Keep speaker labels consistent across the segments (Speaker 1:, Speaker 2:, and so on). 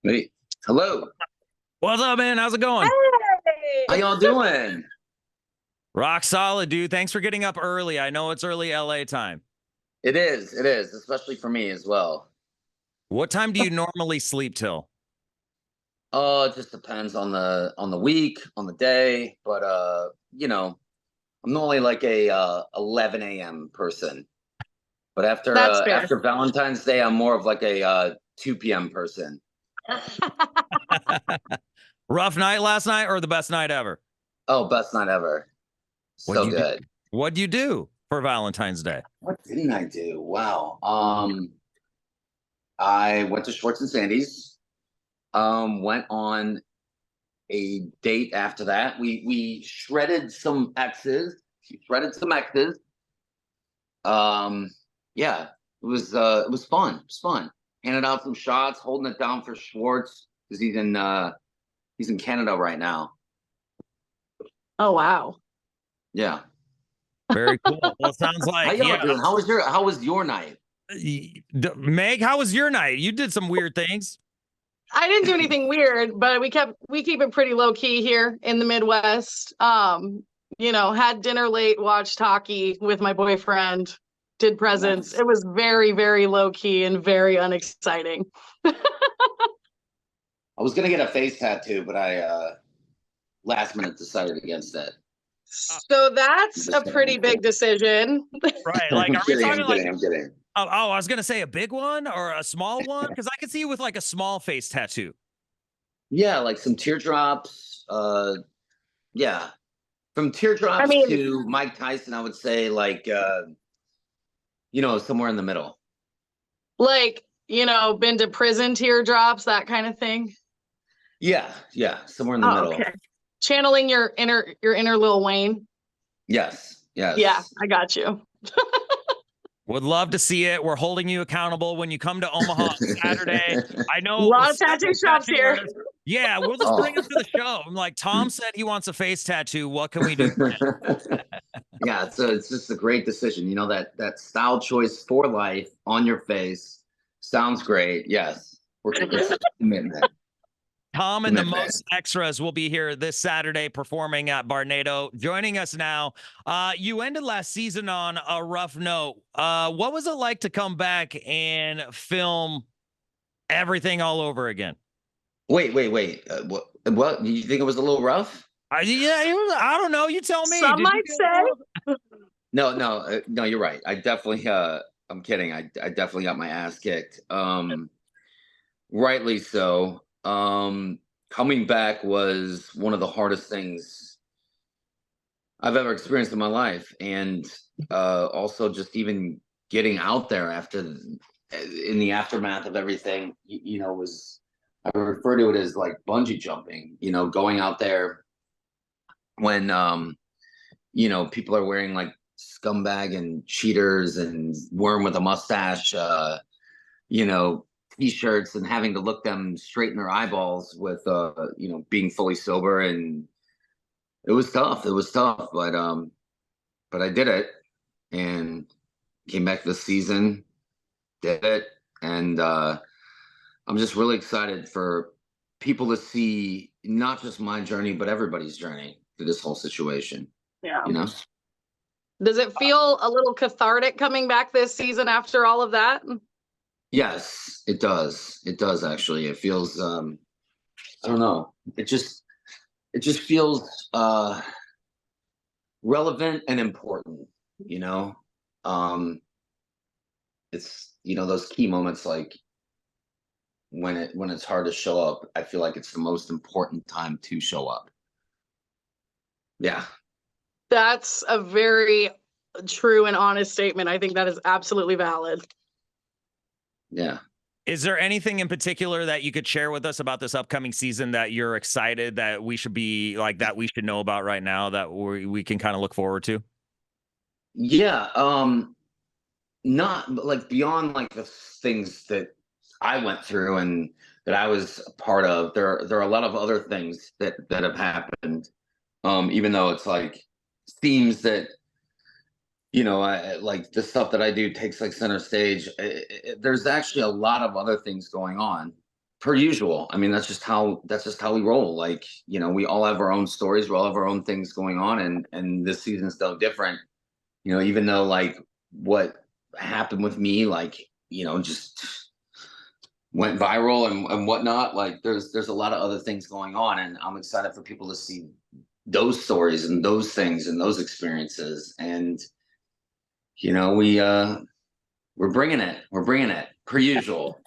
Speaker 1: Hey, hello.
Speaker 2: What's up, man? How's it going?
Speaker 1: How
Speaker 3: Hey!
Speaker 1: y'all doing?
Speaker 2: Rock solid, dude. Thanks for getting up early. I know it's early LA time.
Speaker 1: It is, especially for me as well.
Speaker 2: What time do you normally sleep till?
Speaker 1: It just depends on the week, on the day, but I'm normally like a 11 a.m. person. But after
Speaker 3: That's fair.
Speaker 1: after Valentine's Day, I'm more of like a 2 p.m. person.
Speaker 2: Rough night last night or the best night ever?
Speaker 1: Oh, best night ever.
Speaker 2: What'd
Speaker 1: So
Speaker 2: you do?
Speaker 1: good.
Speaker 2: What'd you do for Valentine's Day?
Speaker 1: What didn't I do? Wow. I went to Schwartz and Sandy's. Went on a date after that. We shredded some X's. She shredded some X's. Um, yeah, it was fun. It was fun. Handed out some shots, holding it down for Schwartz because he's in Canada right now.
Speaker 3: Oh, wow.
Speaker 1: Yeah.
Speaker 2: Very cool. Well, it sounds
Speaker 1: How
Speaker 2: like,
Speaker 1: y'all
Speaker 2: yeah.
Speaker 1: doing? How was your night?
Speaker 2: Meg, how was your night? You did some weird things.
Speaker 3: I didn't do anything weird, but we keep it pretty low key here in the Midwest. Had dinner late, watched hockey with my boyfriend, did presents.
Speaker 1: Nice.
Speaker 3: It was very, very low key and very unexciting.
Speaker 1: I was gonna get a face tattoo, but I last minute decided against it.
Speaker 3: So that's
Speaker 1: Just
Speaker 3: a pretty big decision.
Speaker 2: Right.
Speaker 1: I'm
Speaker 2: Like, are we
Speaker 1: kidding.
Speaker 2: talking
Speaker 1: I'm
Speaker 2: like,
Speaker 1: kidding. I'm kidding.
Speaker 2: I was going to say a big one or a small one? Because I could see you with like a small face tattoo.
Speaker 1: Yeah, like some teardrops. Yeah, from
Speaker 3: I
Speaker 1: teardrops
Speaker 3: mean,
Speaker 1: to Mike Tyson, I would say like somewhere in the middle.
Speaker 3: like, been to prison teardrops, that kind of thing.
Speaker 1: Yeah, somewhere in the
Speaker 3: Oh,
Speaker 1: middle.
Speaker 3: okay. Channeling your inner Lil Wayne.
Speaker 1: Yes,
Speaker 3: Yeah,
Speaker 1: yes.
Speaker 3: I got you.
Speaker 2: Would love to see it. We're holding you accountable when you come to Omaha on Saturday. I
Speaker 3: A
Speaker 2: know
Speaker 3: lot of tattoo
Speaker 2: several
Speaker 3: shops
Speaker 2: tattoo
Speaker 3: here.
Speaker 2: artists. Yeah, we'll just bring him to the show. I'm like, Tom said he wants a face tattoo. What can we do?
Speaker 1: Yeah, it's just a great decision. You know that style choice for life on your face sounds great. Yes, it's a commitment.
Speaker 2: Tom and the
Speaker 1: Commitment.
Speaker 2: Most Extras will be here this Saturday performing at Barnado. Joining us now. You ended last season on a rough note. What was it like to come back and film everything all over again?
Speaker 1: Wait. What? What? Do you think it was a little rough?
Speaker 2: Yeah, I don't know. You tell me.
Speaker 3: Some
Speaker 2: Did you
Speaker 3: might
Speaker 2: feel
Speaker 3: say.
Speaker 1: No. You're right. I definitely. I'm kidding. I definitely got my ass kicked. Rightly so. Coming back was one of the hardest things I've ever experienced in my life, and also just even getting out there after, in the aftermath of everything, was, I refer to it as like bungee jumping. Going out there when people are wearing like scumbag and cheaters and worm with a mustache, you know, t-shirts, and having to look them straight in their eyeballs with being fully sober. And it was tough. But I did it and came back this season, did it. And I'm just really excited for people to see not just my journey, but everybody's journey through this whole situation,
Speaker 3: Yeah.
Speaker 1: you know?
Speaker 3: Does it feel a little cathartic coming back this season after all of that?
Speaker 1: Yes, it does. It does actually. It feels I don't know. It just feels relevant and important, you know? Um it's those key moments, like when it's hard to show up, I feel like it's the most important time to show up. Yeah.
Speaker 3: That's a very true and honest statement. I think that is absolutely valid.
Speaker 1: Yeah.
Speaker 2: Is there anything in particular that you could share with us about this upcoming season that you're excited that we should be like that we should know about right now that we can kind of look forward to?
Speaker 1: Yeah, not like beyond like the things that I went through and that I was a part of. There are a lot of other things that have happened. Even though it's like themes that I like, the stuff that I do takes like center stage. There's actually a lot of other things going on per usual. I mean, that's just how we roll. Like, we all have our own stories, we all have our own things going on, and this season's no different. Even though like what happened with me, like, just went viral and whatnot, like there's a lot of other things going on, and I'm excited for people to see those stories and those things and those experiences. And we're bringing it per usual.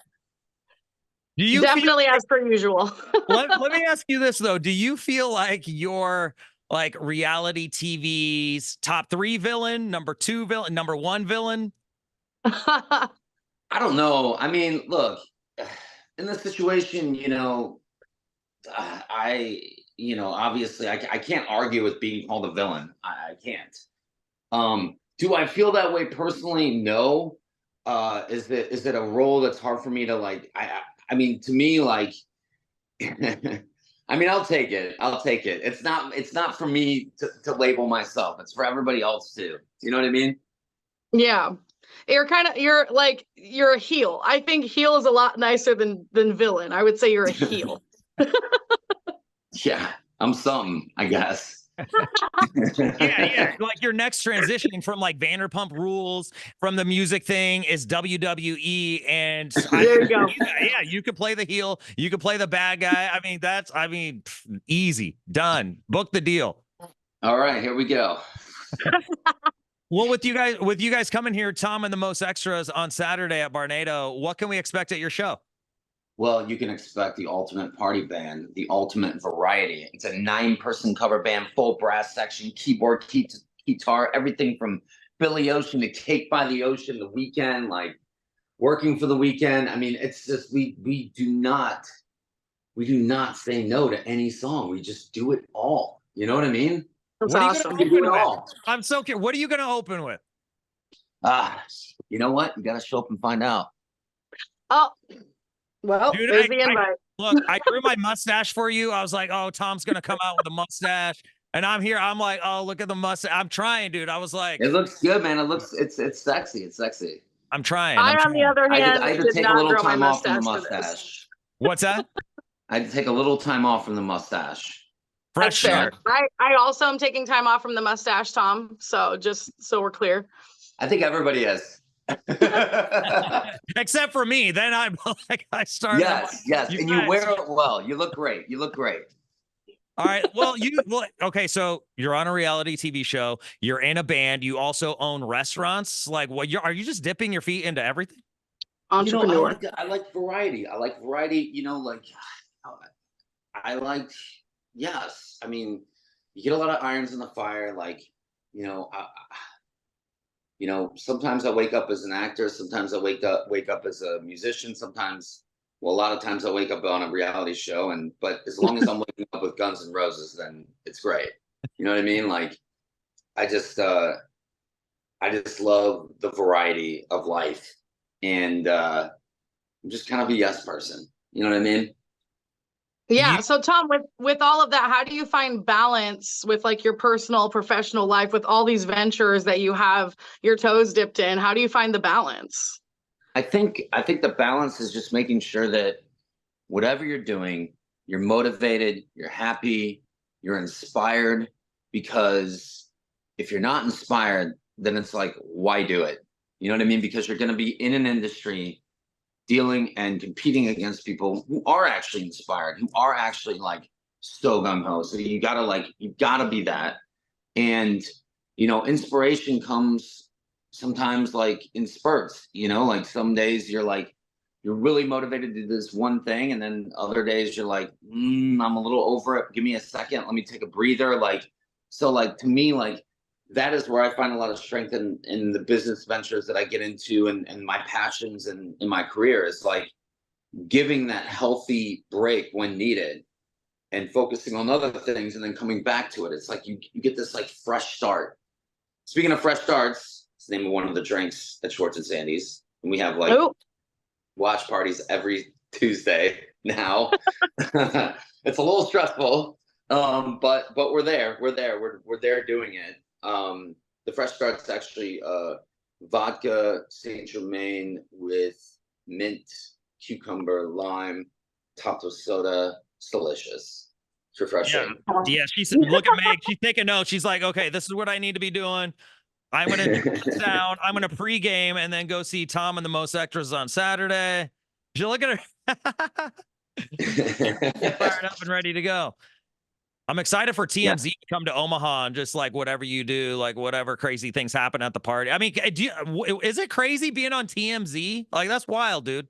Speaker 2: Do you
Speaker 3: Definitely as per usual.
Speaker 2: let me ask you this though. Do you feel like your like reality TV's top 3 villain, number 2 villain, number 1 villain?
Speaker 1: I don't know. I mean, look, in this situation, obviously I can't argue with being called a villain. I can't. Do I feel that way personally? No. Is it a role that's hard for me to like? I mean, to me, like, I mean, I'll take it. It's not for me to label myself. It's for everybody else too. You know what I mean?
Speaker 3: Yeah. You're a heel. I think heel is a lot nicer than villain. I would say you're a heel.
Speaker 1: Yeah, I'm something, I guess.
Speaker 2: Yeah. Like your next transition from like Vanderpump Rules from the music thing is WWE, and
Speaker 3: there you go.
Speaker 2: Yeah, you could play the heel, you could play the bad guy. I mean, easy, done. Book the deal.
Speaker 1: All right, here we go.
Speaker 2: Well, with you guys coming here, Tom and the Most Extras on Saturday at Barnado, what can we expect at your show?
Speaker 1: Well, you can expect the ultimate party band, the ultimate variety. It's a 9-person cover band, full brass section, keyboard, guitar, everything from Billy Ocean to Cake by the Ocean, The Weekend, like Working for the Weekend. I mean, it's just we do not say no to any song. We just do it all. You know what I mean?
Speaker 3: That's
Speaker 2: What are
Speaker 3: awesome.
Speaker 2: you gonna open with? I'm so curious. What are you gonna open with?
Speaker 1: You know what? You gotta show up and find out.
Speaker 3: Oh, well,
Speaker 2: dude,
Speaker 3: there's the invite.
Speaker 2: Look, I grew my mustache for you. I was like, oh, Tom's gonna come out with a mustache, and I'm here. I'm like, oh, look at the mustache. I'm trying, dude. I was like,
Speaker 1: it looks good, man. It's sexy. It's sexy.
Speaker 2: I'm trying.
Speaker 3: On the other hand,
Speaker 1: I had to take a little time off from the mustache.
Speaker 2: What's that?
Speaker 1: I had to take a little time off from the mustache.
Speaker 2: Fresh start.
Speaker 3: I also am taking time off from the mustache, Tom. So just so we're clear.
Speaker 1: I think everybody is.
Speaker 2: Except for me. Then I'm like, I started.
Speaker 1: Yes. And you wear it well. You look great.
Speaker 2: All right. Well, okay. So you're on a reality TV show. You're in a band. You also own restaurants. Like, what? Are you just dipping your feet into everything?
Speaker 3: Entrepreneur.
Speaker 1: I like variety. Yes. I mean, you get a lot of irons in the fire. Like, sometimes I wake up as an actor. Sometimes I wake up as a musician. A lot of times I wake up on a reality show. But as long as I'm waking up with Guns N' Roses, then it's great. You know what I mean? Like, I just love the variety of life, and I'm just kind of a yes person. You know what I mean?
Speaker 3: Yeah. So Tom, with all of that, how do you find balance with like your personal, professional life with all these ventures that you have your toes dipped in? How do you find the balance?
Speaker 1: I think the balance is just making sure that whatever you're doing, you're motivated, you're happy, you're inspired, because if you're not inspired, then it's like, why do it? You know what I mean? Because you're going to be in an industry dealing and competing against people who are actually inspired, who are actually like so gung-ho. So you gotta be that. And, inspiration comes sometimes like in spurts, like some days you're really motivated to do this one thing. And then other days you're like, I'm a little over it. Give me a second. Let me take a breather. To me, that is where I find a lot of strength in the business ventures that I get into, and my passions and in my career is like giving that healthy break when needed and focusing on other things and then coming back to it. It's like you get this like fresh start. Speaking of fresh starts, it's the name of one of the drinks at Schwartz and Sandy's. And we have watch parties every Tuesday now. It's a little stressful, but we're there. We're there doing it. The fresh start's actually vodka Saint Germain with mint, cucumber, lime, topped with soda. It's delicious. It's
Speaker 2: Yeah.
Speaker 1: refreshing.
Speaker 2: Yeah. She's look at Meg. She's taking notes. She's like, okay, this is what I need to be doing. I'm gonna jot this down. I'm gonna pregame and then go see Tom and the Most Extras on Saturday. You look at her. Get fired up and ready to go. I'm excited for
Speaker 1: Yeah.
Speaker 2: TMZ to come to Omaha and just like whatever you do, like whatever crazy things happen at the party. I mean, is it crazy being on TMZ? Like that's wild, dude.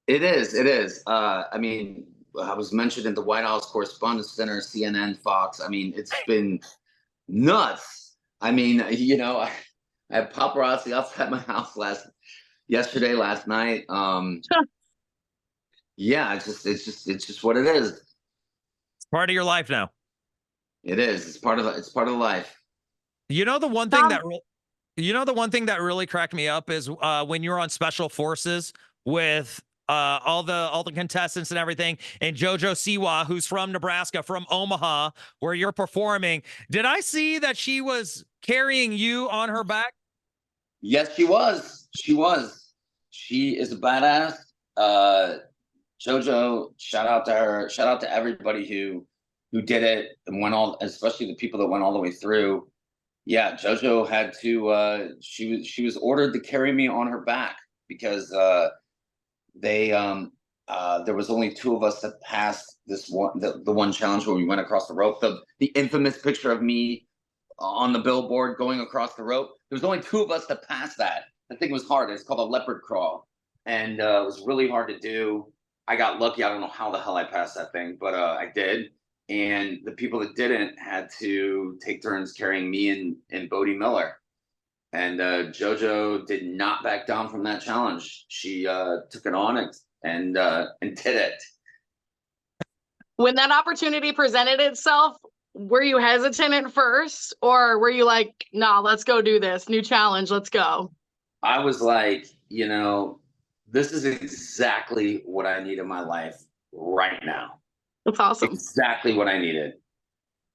Speaker 1: It is. It is. I mean, I was mentioned in the White House Correspondents' Center, CNN, Fox. I mean, it's been nuts. I mean, I had paparazzi outside my house last night. Yeah, it's just what it is.
Speaker 2: It's part of your life now.
Speaker 1: It is. It's part of life.
Speaker 2: You know the one thing that the one thing that really cracked me up is when you're on Special Forces with all the contestants and everything, and JoJo Siwa, who's from Nebraska, from Omaha, where you're performing. Did I see that she was carrying you on her back?
Speaker 1: Yes, she was. She was. She is a badass. JoJo, shout out to her. Shout out to everybody who did it and especially the people that went all the way through. Yeah, JoJo had to. She was ordered to carry me on her back because there was only two of us that passed the one challenge where we went across the rope. The infamous picture of me on the billboard going across the rope. There was only two of us that passed that. The thing was hard. It's called a leopard crawl, and it was really hard to do. I got lucky. I don't know how the hell I passed that thing, but I did. And the people that didn't had to take turns carrying me and Bodie Miller. And JoJo did not back down from that challenge. She took it on and did it.
Speaker 3: When that opportunity presented itself, were you hesitant at first, or were you like, nah, let's go do this new challenge, let's go?
Speaker 1: I was like, this is exactly what I need in my life right now.
Speaker 3: That's awesome.
Speaker 1: Exactly what I needed.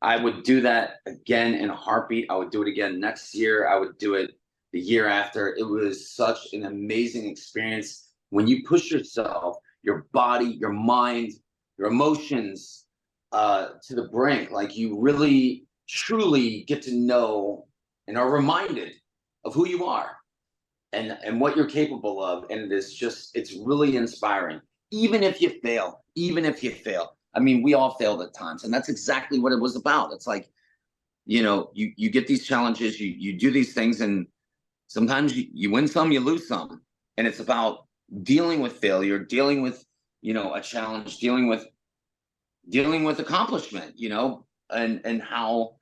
Speaker 1: I would do that again in a heartbeat. I would do it again next year. I would do it the year after. It was such an amazing experience when you push yourself, your body, your mind, your emotions to the brink. Like you really, truly get to know and are reminded of who you are and what you're capable of. And it's really inspiring. Even if you fail. I mean, we all failed at times, and that's exactly what it was about. It's like, you get these challenges, you do these things, and sometimes you win some, you lose some. And it's about dealing with failure, dealing with, a challenge, dealing with accomplishment, and how,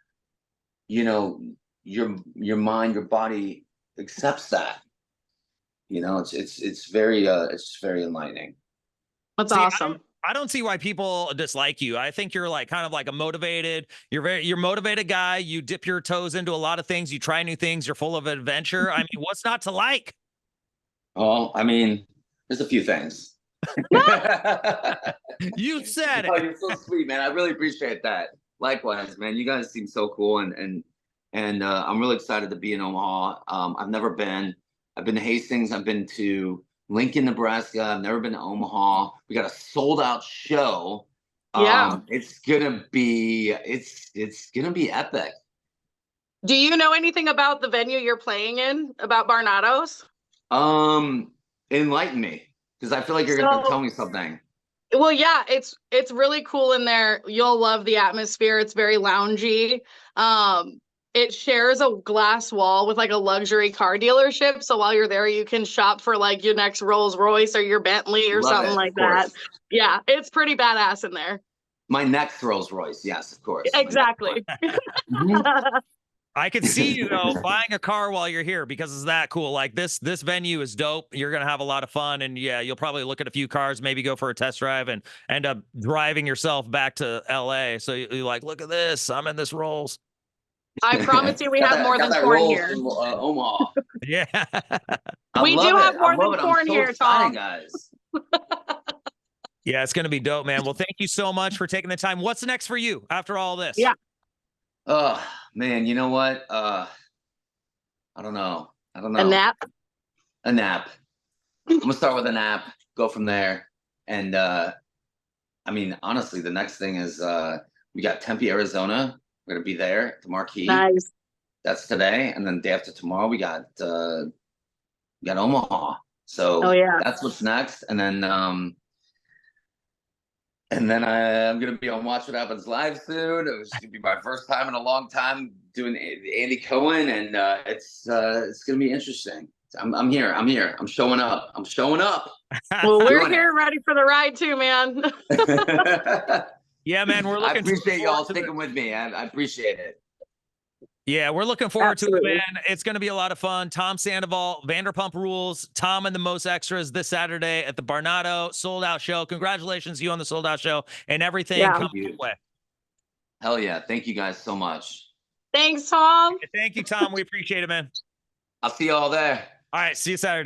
Speaker 1: your mind, your body accepts that. It's very enlightening.
Speaker 3: That's
Speaker 2: See,
Speaker 3: awesome.
Speaker 2: I don't see why people dislike you. I think you're like kind of like you're motivated guy. You dip your toes into a lot of things. You try new things. You're full of adventure. I mean, what's not to like?
Speaker 1: Oh, I mean, there's a few things.
Speaker 2: You said it.
Speaker 1: Oh, you're so sweet, man. I really appreciate that. Likewise, man. You guys seem so cool, and I'm really excited to be in Omaha. I've never been. I've been to Hastings. I've been to Lincoln, Nebraska. I've never been to Omaha. We got a sold out show.
Speaker 3: Yeah.
Speaker 1: It's gonna be epic.
Speaker 3: Do you know anything about the venue you're playing in, about Barnado's?
Speaker 1: Enlighten me, because I feel like you're gonna tell me something.
Speaker 3: Well, yeah, it's really cool in there. You'll love the atmosphere. It's very loungy. It shares a glass wall with like a luxury car dealership. So while you're there, you can shop for like your next Rolls Royce or your Bentley or something like that. Yeah, it's pretty badass in there.
Speaker 1: My next Rolls Royce, yes, of course.
Speaker 3: Exactly.
Speaker 2: I could see you though buying a car while you're here because it's that cool. Like this venue is dope. You're gonna have a lot of fun, and yeah, you'll probably look at a few cars, maybe go for a test drive, and end up driving yourself back to LA. So you're like, look at this, I'm in this Rolls.
Speaker 3: I promise you, we have more than corn here.
Speaker 1: Omaha.
Speaker 2: Yeah,
Speaker 3: we do have more than corn here, Tom.
Speaker 1: Guys.
Speaker 2: Yeah, it's gonna be dope, man. Well, thank you so much for taking the time. What's next for you after all this?
Speaker 3: Yeah.
Speaker 1: Oh man, you know what? I don't know.
Speaker 3: A nap.
Speaker 1: A nap. I'm gonna start with a nap. Go from there, and I mean, honestly, the next thing is we got Tempe, Arizona. We're gonna be there at the Marquee.
Speaker 3: Nice.
Speaker 1: That's today, and then day after tomorrow we got Omaha.
Speaker 3: Oh
Speaker 1: So
Speaker 3: yeah.
Speaker 1: that's what's next, and then I'm gonna be on Watch What Happens Live soon. It was gonna be my first time in a long time doing Andy Cohen, and it's gonna be interesting. I'm here. I'm showing up.
Speaker 3: Well, we're
Speaker 1: Doing
Speaker 3: here ready for the ride too, man.
Speaker 1: it.
Speaker 2: Yeah, man, we're
Speaker 1: I
Speaker 2: looking
Speaker 1: appreciate y'all
Speaker 2: forward to
Speaker 1: sticking with me. I appreciate it.
Speaker 2: Yeah, we're looking forward to
Speaker 3: Absolutely.
Speaker 2: it, man. It's going to be a lot of fun. Tom Sandoval, Vanderpump Rules, Tom and the Most Extras this Saturday at the Barnado sold out show. Congratulations to you on the sold out show and everything
Speaker 3: Yeah.
Speaker 2: coming
Speaker 1: Thank you.
Speaker 2: your way.
Speaker 1: Hell yeah. Thank you guys so much.
Speaker 3: Thanks, Tom.
Speaker 2: Thank you, Tom. We appreciate it, man.
Speaker 1: I'll see you all there.
Speaker 2: All right, see you Saturday.